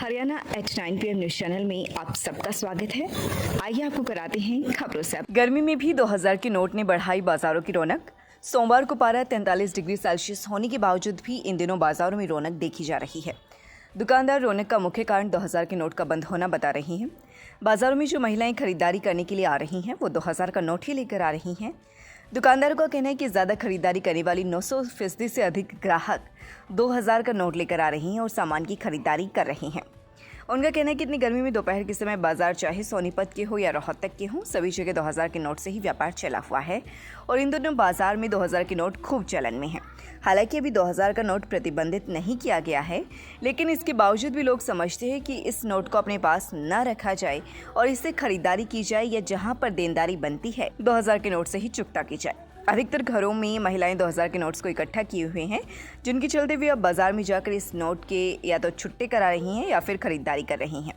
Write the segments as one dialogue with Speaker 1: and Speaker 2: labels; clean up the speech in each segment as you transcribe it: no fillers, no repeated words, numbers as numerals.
Speaker 1: Haryana H9 PM news channel में आप सबका स्वागत है। आइए आपको कराते हैं खबरों से। गर्मी में भी 2000 के नोट ने बढ़ाई बाजारों की रौनक। सोमवार को पारा 43 डिग्री सेल्सियस होने के बावजूद भी इन दिनों बाजारों में रौनक देखी जा रही है। दुकानदार रौनक का मुख्य कारण 2000 के नोट का बंद होना बता रही हैं। बाजारों में जो महिलाएं खरीदारी करने के लिए आ रही हैं वो 2000 का नोट ही लेकर आ रही हैं। दुकानदारों का कहना है कि ज़्यादा खरीदारी करने वाली 900% से अधिक ग्राहक 2000 का नोट लेकर आ रही हैं और सामान की खरीदारी कर रहे हैं। उनका कहना है कि इतनी गर्मी में दोपहर के समय बाजार चाहे सोनीपत के हो या रोहतक के हो, सभी जगह 2000 के नोट से ही व्यापार चला हुआ है और इन दोनों बाजार में 2000 के नोट खूब चलन में है। हालांकि अभी 2000 का नोट प्रतिबंधित नहीं किया गया है, लेकिन इसके बावजूद भी लोग समझते हैं कि इस नोट को अपने पास न रखा जाए और इससे खरीदारी की जाए या जहां पर देनदारी बनती है 2000 के नोट से ही चुकता की जाए। अधिकतर घरों में महिलाएं 2000 के नोट्स को इकट्ठा किए हुए हैं, जिनके चलते हुए अब बाजार में जाकर इस नोट के या तो छुट्टे करा रही हैं या फिर खरीदारी कर रही हैं।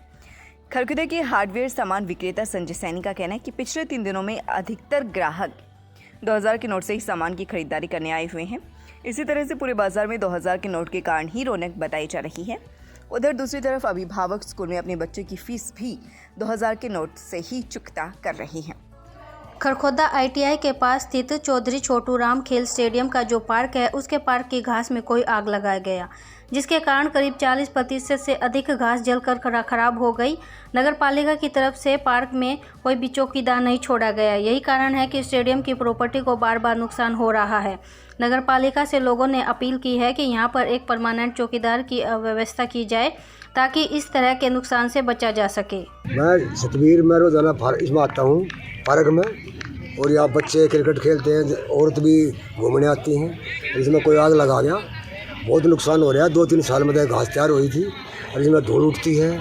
Speaker 1: खरखुदा के हार्डवेयर सामान विक्रेता संजय सैनी का कहना है कि पिछले 3 दिनों में अधिकतर ग्राहक 2000 के नोट से ही सामान की खरीदारी करने आए हुए हैं। इसी तरह से पूरे बाजार में 2000 के नोट के कारण ही रौनक बताई जा रही है। उधर दूसरी तरफ अभिभावक स्कूल में अपने बच्चे की फीस भी 2000 के नोट से ही चुकता कर रहे हैं।
Speaker 2: खरखोदा ITI के पास स्थित चौधरी छोटू राम खेल स्टेडियम का जो पार्क है, उसके पार्क की घास में कोई आग लगाया गया, जिसके कारण करीब 40% से अधिक घास जलकर खराब हो गई। नगर पालिका की तरफ से पार्क में कोई भी चौकीदार नहीं छोड़ा गया। यही कारण है कि स्टेडियम की प्रॉपर्टी को बार बार नुकसान हो रहा है। नगर पालिका से लोगों ने अपील की है कि यहाँ पर एक परमानेंट चौकीदार की व्यवस्था की जाए ताकि इस तरह के नुकसान से बचा जा सके।
Speaker 3: मैं सतवीर मैं रोजाना इसमें आता हूँ पार्क में, और यहाँ बच्चे क्रिकेट खेलते हैं, औरत भी घूमने आती हैं। इसमें कोई आग लगा गया, बहुत नुकसान हो रहा है। 2-3 साल में घास तैयार हुई थी और इसमें धूल उठती है,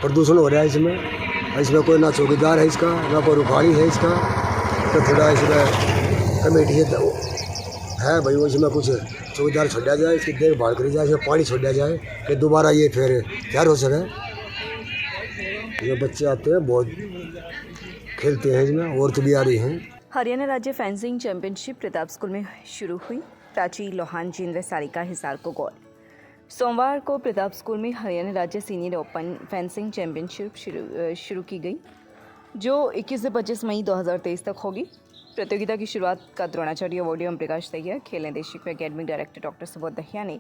Speaker 3: प्रदूषण हो रहा है इसमें कोई ना चौकीदार है इसका, ना कोई रुखाड़ी है इसका। तो थोड़ा इसमें कमेटी है भाई, वो इसमें कुछ चौकीदार छोड़ा जाए, इसकी देखभाल करी जाए, इसमें पानी छोड़ा जाए कि दोबारा ये फिर तैयार हो सके। ये बच्चे आते हैं, बहुत खेलते हैं, इसमें औरत भी आ रही हैं।
Speaker 1: हरियाणा राज्य फेंसिंग चैंपियनशिप प्रताप स्कूल में शुरू हुई। प्राची लोहान जिन व सारिका हिसार को गोल्ड। सोमवार को प्रताप स्कूल में हरियाणा राज्य सीनियर ओपन फेंसिंग चैंपियनशिप शुरू की गई, जो 21 से 25 मई 2023 तक होगी। प्रतियोगिता की शुरुआत का द्रोणाचार्य अवार्ड ओम प्रकाश दहिया, खेल निदेशक व academic director doctor Subodh Dahiya ने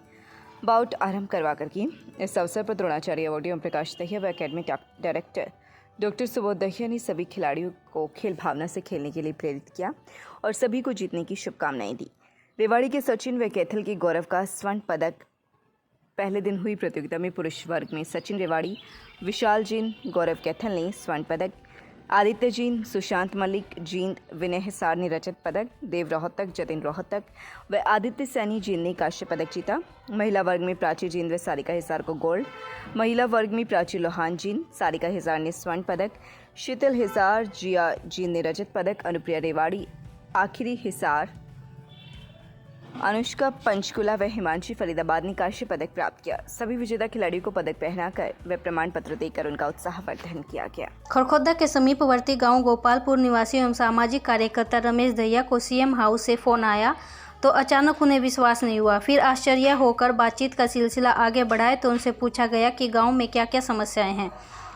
Speaker 1: बाउट आरंभ करवा कर की। इस अवसर पर द्रोणाचार्य अवार्ड ओम प्रकाश दहिया व academic director doctor Subodh Dahiya ने सभी खिलाड़ियों को खेल भावना से खेलने के लिए प्रेरित किया और सभी को जीतने की शुभकामनाएं दी। रेवाड़ी के सचिन व कैथल के गौरव का स्वर्ण पदक। पहले दिन हुई प्रतियोगिता में पुरुष वर्ग में सचिन रेवाड़ी, विशाल जैन, गौरव कैथल ने स्वर्ण पदक, आदित्य जैन, सुशांत मलिक जींद, विनय हिसार ने रजत पदक, देव रोहतक, जतिन रोहतक व आदित्य सैनी जींद ने कांस्य पदक जीता। महिला वर्ग में प्राची जींद व सारिका हिसार को गोल्ड, महिला वर्ग में प्राची लोहान जींद, सारिका हिसार ने स्वर्ण पदक, शीतल हिसार, जिया जींद ने रजत पदक, अनुप्रिया रेवाड़ी, आखिरी हिसार, अनुष्का पंचकुला व हिमांशी फरीदाबाद ने कांस्य पदक प्राप्त किया। सभी विजेता खिलाड़ियों को पदक पहनाकर व प्रमाण पत्र देकर उनका उत्साहवर्धन किया गया।
Speaker 2: खरखोदा के समीपवर्ती गांव गोपालपुर निवासी एवं सामाजिक कार्यकर्ता रमेश दहिया को CM हाउस से फोन आया तो अचानक उन्हें विश्वास नहीं हुआ। फिर आश्चर्य होकर बातचीत का सिलसिला आगे बढ़ाए तो उनसे पूछा गया कि गाँव में क्या क्या समस्याएं हैं।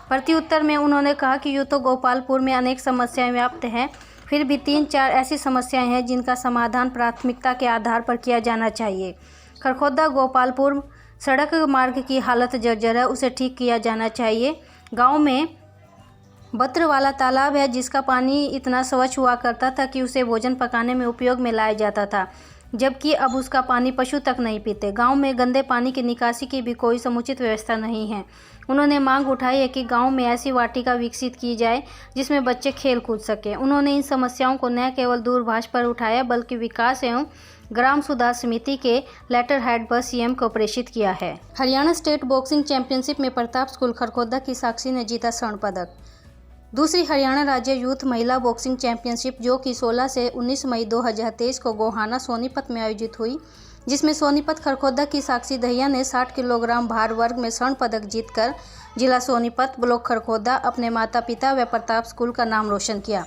Speaker 2: प्रत्युत्तर में उन्होंने कहा कि यूँ तो गोपालपुर में अनेक समस्याएं व्याप्त हैं, फिर भी 3-4 ऐसी समस्याएं हैं जिनका समाधान प्राथमिकता के आधार पर किया जाना चाहिए। खरखोदा गोपालपुर सड़क मार्ग की हालत जर्जर है, उसे ठीक किया जाना चाहिए। गांव में बत्र वाला तालाब है जिसका पानी इतना स्वच्छ हुआ करता था कि उसे भोजन पकाने में उपयोग में लाया जाता था, जबकि अब उसका पानी पशु तक नहीं पीते। गांव में गंदे पानी की निकासी की भी कोई समुचित व्यवस्था नहीं है। उन्होंने मांग उठाई है कि गांव में ऐसी वाटिका विकसित की जाए जिसमें बच्चे खेल कूद सकें। उन्होंने इन समस्याओं को न केवल दूरभाष पर उठाया बल्कि विकास एवं ग्राम सुधार समिति के लेटर हेड पर CM को प्रेषित किया है। हरियाणा स्टेट बॉक्सिंग चैंपियनशिप में प्रताप स्कूल खरखोदा की साक्षी ने जीता स्वर्ण पदक। दूसरी हरियाणा राज्य यूथ महिला बॉक्सिंग चैंपियनशिप जो कि 16 से 19 मई 2023 को गोहाना सोनीपत में आयोजित हुई, जिसमें सोनीपत खरखोदा की साक्षी दहिया ने 60 किलोग्राम भार वर्ग में स्वर्ण पदक जीतकर जिला सोनीपत, ब्लॉक खरखोदा, अपने माता पिता व प्रताप स्कूल का नाम रोशन किया।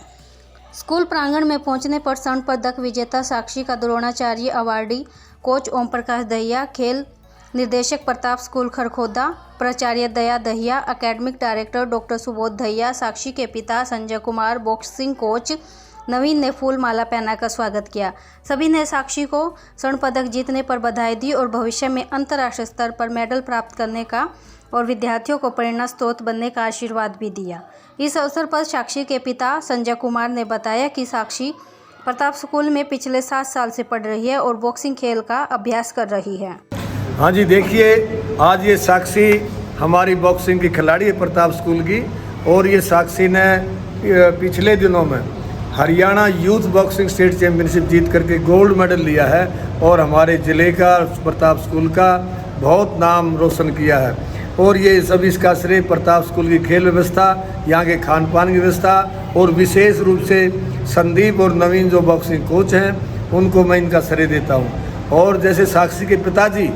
Speaker 2: स्कूल प्रांगण में पहुंचने पर स्वर्ण पदक विजेता साक्षी का द्रोणाचार्य अवार्डी कोच ओम प्रकाश दहिया, खेल निर्देशक प्रताप स्कूल खरखोदा, प्राचार्य Daya Dahiya, academic director doctor Subodh Dahiya, Sakshi के पिता संजय कुमार, बॉक्सिंग कोच नवीन ने फूल माला पहनाकर स्वागत किया। सभी ने साक्षी को स्वर्ण पदक जीतने पर बधाई दी और भविष्य में अंतर्राष्ट्रीय स्तर पर मेडल प्राप्त करने का और विद्यार्थियों को प्रेरणा स्रोत बनने का आशीर्वाद भी दिया। इस अवसर पर साक्षी के पिता संजय कुमार ने बताया कि साक्षी प्रताप स्कूल में पिछले 7 साल से पढ़ रही है और बॉक्सिंग खेल का अभ्यास कर रही है।
Speaker 4: हाँ जी, देखिए आज ये साक्षी हमारी बॉक्सिंग की खिलाड़ी है प्रताप स्कूल की, और ये साक्षी ने पिछले दिनों में Haryana youth boxing state championship जीत करके गोल्ड मेडल लिया है और हमारे ज़िले का प्रताप स्कूल का बहुत नाम रोशन किया है। और ये सब इसका श्रेय प्रताप स्कूल की खेल व्यवस्था, यहाँ के खान पान की व्यवस्था और विशेष रूप से संदीप और नवीन जो बॉक्सिंग कोच हैं उनको मैं इनका श्रेय देता हूँ। और जैसे साक्षी के पिताजी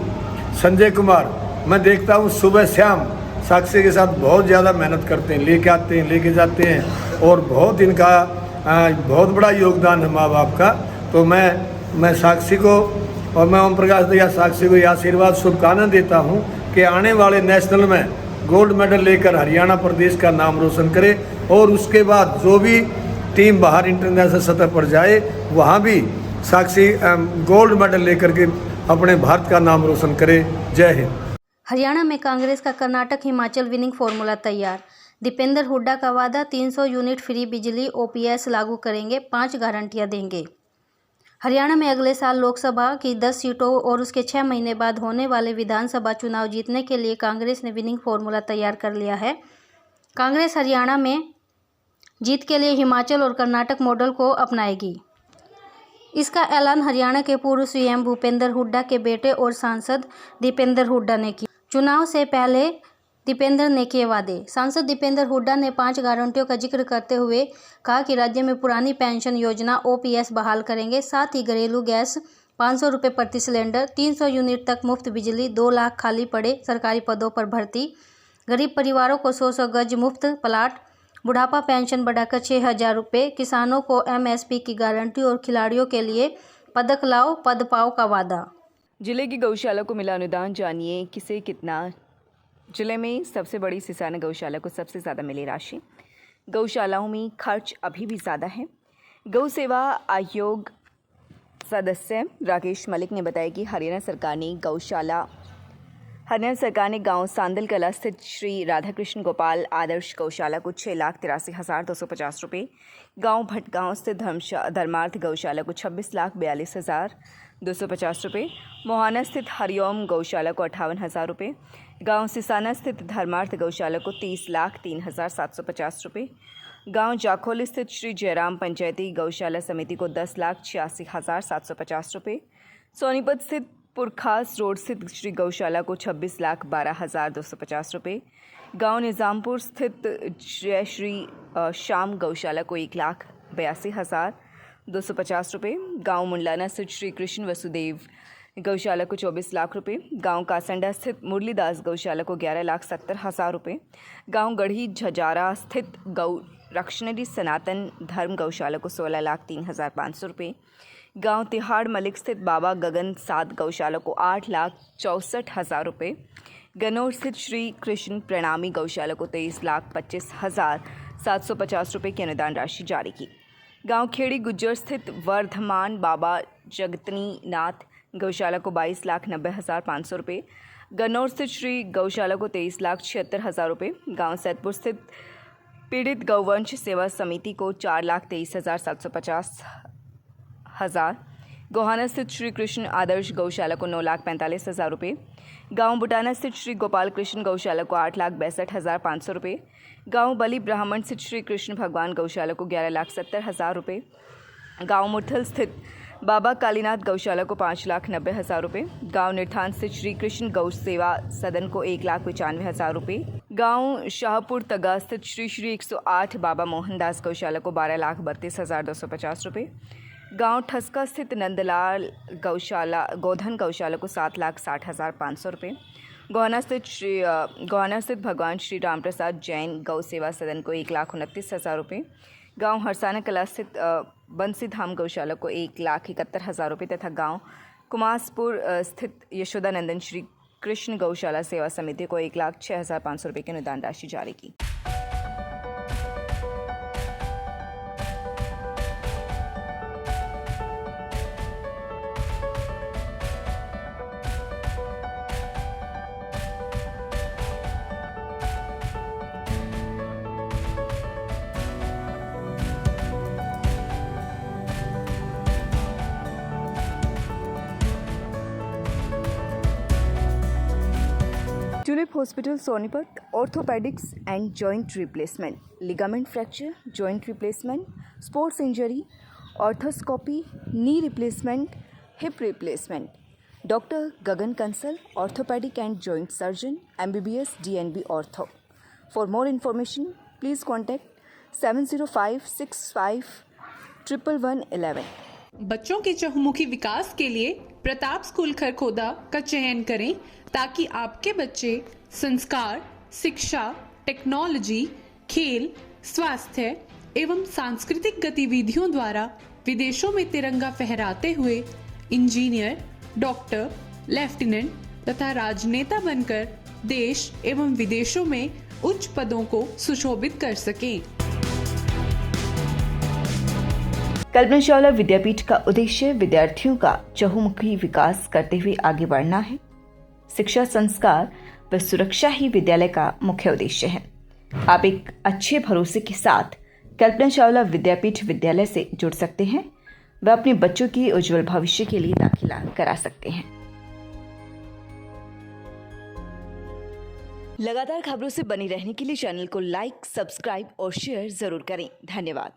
Speaker 4: संजय कुमार, मैं देखता हूँ सुबह शाम साक्षी के साथ बहुत ज़्यादा मेहनत करते हैं, लेके आते हैं, लेके जाते हैं और बहुत इनका बहुत बड़ा योगदान है माँ बाप का। तो मैं साक्षी को और मैं ओम प्रकाश दहिया साक्षी को ये आशीर्वाद शुभकामनाएं देता हूँ कि आने वाले नेशनल में गोल्ड मेडल लेकर हरियाणा प्रदेश का नाम रोशन करे और उसके बाद जो भी टीम बाहर इंटरनेशनल सतह पर जाए वहाँ भी साक्षी गोल्ड मेडल लेकर के अपने भारत का नाम रोशन करे। जय हिंद।
Speaker 2: हरियाणा में कांग्रेस का कर्नाटक हिमाचल विनिंग फॉर्मूला तैयार। दीपेंद्र हुड्डा का वादा 300 यूनिट फ्री बिजली, ओपीएस लागू करेंगे, 5 गारंटियां देंगे। हरियाणा में अगले साल लोकसभा की 10 सीटों और उसके 6 महीने बाद होने वाले विधानसभा चुनाव जीतने के लिए कांग्रेस ने विनिंग फॉर्मूला तैयार कर लिया है। कांग्रेस हरियाणा में जीत के लिए हिमाचल और कर्नाटक मॉडल को अपनाएगी। इसका ऐलान हरियाणा के पूर्व सीएम भूपेंद्र हुड्डा के बेटे और सांसद दीपेंद्र हुड्डा ने किया। चुनाव से पहले दीपेंद्र ने किए वादे। सांसद दीपेंद्र हुड्डा ने 5 गारंटियों का जिक्र करते हुए कहा कि राज्य में पुरानी पेंशन योजना ओपीएस बहाल करेंगे, साथ ही घरेलू गैस 500 रुपये प्रति सिलेंडर, 300 यूनिट तक मुफ्त बिजली, 2 लाख खाली पड़े सरकारी पदों पर भर्ती, गरीब परिवारों को 100 गज मुफ्त प्लाट, बुढ़ापा पेंशन बढ़ाकर 6,000 रुपये, किसानों को एमएसपी की गारंटी और खिलाड़ियों के लिए पदक लाओ पद पाओ का वादा।
Speaker 1: जिले की गौशाला को मिला अनुदान, जानिए किसे कितना। जिले में सबसे बड़ी सिसाना गौशाला को सबसे ज़्यादा मिली राशि। गौशालाओं में खर्च अभी भी ज़्यादा है। गौ सेवा आयोग सदस्य राकेश मलिक ने बताया कि हरियाणा सरकार ने गांव सांदल कला स्थित श्री राधाकृष्ण गोपाल आदर्श गौशाला को 6,83,250 रुपये, गांव भटगांव स्थित धर्मार्थ गौशाला को 26,42,250 रुपये, मोहाना स्थित हरिओम गौशाला को 58,000 रुपये, गांव सिसाना स्थित धर्मार्थ गौशाला को 30,03,750 रुपये, गांव जाखोल स्थित श्री जयराम पंचायती गौशाला समिति को 10,86,750 रुपये, सोनीपत स्थित पुरखास रोड स्थित श्री गौशाला को 26,12,250 रुपये, गांव निज़ामपुर स्थित जय श्री श्याम गौशाला को 1,82,250 रुपये, गांव मुंडलाना स्थित श्री कृष्ण वसुदेव गौशाला को 24 लाख रुपये, गांव कासंडा स्थित मुरलीदास गौशाला को 11,70,000 रुपये, गांव गढ़ी झजारा स्थित गौ रक्षणरी सनातन धर्म गौशाला को 16,03,500 रुपये, गांव तिहाड़ मलिक स्थित बाबा गगन सात गौशाला को 8,64,000 रुपये, गनौर स्थित श्री कृष्ण प्रणामी गौशाला को 23,25,750 रुपये की अनुदान राशि जारी की। गांव खेड़ी गुज्जर स्थित वर्धमान बाबा जगतनी नाथ गौशाला को 22,90,500 रुपये, गन्नौर स्थित श्री गौशाला को 23,76,000 रुपये, गांव सैदपुर स्थित पीड़ित गौवंश सेवा समिति को 4,23,750, गोहाना स्थित श्री कृष्ण आदर्श गौशाला को 9,45,000 रुपये, गांव बुटाना स्थित श्री गोपाल कृष्ण गौशाला को 8,62,500 रुपये, गांव बलि ब्राह्मण स्थित श्री कृष्ण भगवान गौशाला को 11,70,000 रुपये, गांव मुठल स्थित बाबा कालीनाथ गौशाला को 5,90,000 रुपये, गांव निर्थान स्थित श्री कृष्ण गौ सेवा सदन को 1,95,000 रुपये, गांव शाहपुर तगा स्थित श्री 108 बाबा मोहनदास गौशाला को 12,32,250 रुपये, गांव ठसका स्थित नंदलाल गोधन गौशाला को 7,60,500 रुपये, गोहाना स्थित भगवान श्री राम प्रसाद जैन गौ सेवा सदन को 1,29,000 रुपये, गांव हरसाना कला स्थित बंसी धाम गौशाला को 1,71,000 रुपये तथा गांव कुमासपुर स्थित यशोदानंदन श्री कृष्ण गौशाला सेवा समिति को 1,06,500 रुपये की अनुदान राशि जारी की। Tulip hospital Sonipat orthopaedics and joint replacement, ligament fracture, joint replacement, sports injury, arthroscopy, knee replacement, hip replacement. Doctor Gagan Kansal, orthopaedic and joint surgeon, MBBS DNB ortho. For more information please contact 7056511111।
Speaker 5: बच्चों के चहुमुखी विकास के लिए Pratap school Kharkhoda का चयन करें ताकि आपके बच्चे संस्कार, शिक्षा, टेक्नोलॉजी, खेल, स्वास्थ्य एवं सांस्कृतिक गतिविधियों द्वारा विदेशों में तिरंगा फहराते हुए इंजीनियर, डॉक्टर, लेफ्टिनेंट तथा राजनेता बनकर देश एवं विदेशों में उच्च पदों को सुशोभित कर सकें।
Speaker 1: कल्पना चावला विद्यापीठ का उद्देश्य विद्यार्थियों का चहुमुखी विकास करते हुए आगे बढ़ना है। शिक्षा, संस्कार व सुरक्षा ही विद्यालय का मुख्य उद्देश्य है। आप एक अच्छे भरोसे के साथ कल्पना चावला विद्यापीठ विद्यालय से जुड़ सकते हैं व अपने बच्चों की उज्जवल भविष्य के लिए दाखिला करा सकते हैं। लगातार खबरों से बनी रहने के लिए चैनल को लाइक, सब्सक्राइब और शेयर जरूर करें। धन्यवाद।